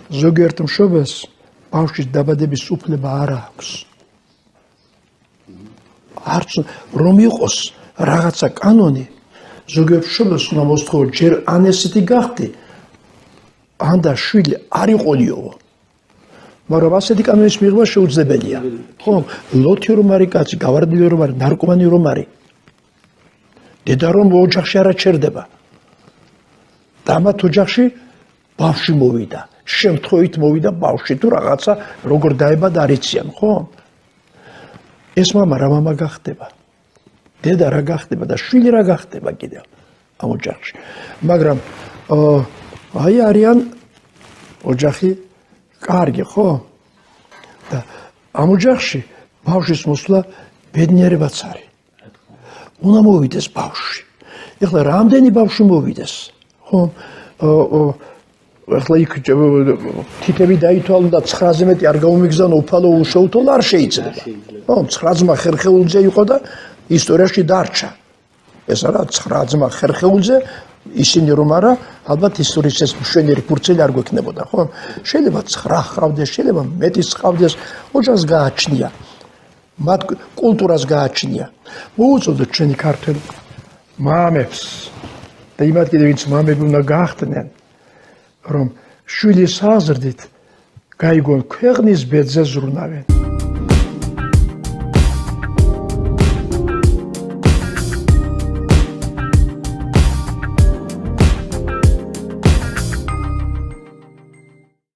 ზოგიერთ მშობელს ბავშვის დაბადების უფლება არ აქვს. არც რომ იყოს რაღაცა კანონი, ზოგიერთ მშობელს უნდა მოსთხოვო ჯერ ან ესეთი გახდი, ან და შვილი არ იყოლიო. მაგრამ ასეთი კანონის მიღება შეუძლებელია. ხო, ლოთი რომ არის კაცი, გავარდილი რომ არის, ნარკომანი რომ არის. დედა რომ ოჯახში არ აჩერდება. და მათ ოჯახში ბავშვი მოვიდა. შემთხვევით მოვიდა ბავშვი თუ რაღაცა როგორ დაებადა არ იციან, ხო? ეს მამა რა მამა გახდება? დედა რა გახდება და შვილი რა გახდება კიდევ ამ ოჯახში. მაგრამ აი არიან ოჯახი კარგი, ხო? და ამ ოჯახში ბავშვის მოსვლა ბედნიერებაც არის. უნდა მოვიდეს ბავშვი. ეხლა რამდენი ბავშვი მოვიდეს? ხო? ეხლა იქ თითები დაითვალა და 9-ზე მეტი არ გაუმიგზავნა უფალო უშოუთოლა არ შეიძლება. ხო, 9 ძმა ხერხეულზე იყო და ისტორიაში დარჩა. ეს არა 9 ძმა ხერხეულზე ისინი რომ არა, ალბათ ისტორიის ეს მშვენიერი ფურცელი არ გვექნებოდა, ხო? შეიძლება 9 ხავდეს, შეიძლება მეტიც ხავდეს, ოჯახს გააჩნია. მათ კულტურას გააჩნია. მოუწოდოთ ჩვენი ქართველ მამებს და იმათ კიდევ ვინც მამები უნდა გახდნენ, რომ შვილის აზრდით გაიგონ ქვეყნის ბედზე ზრუნავენ.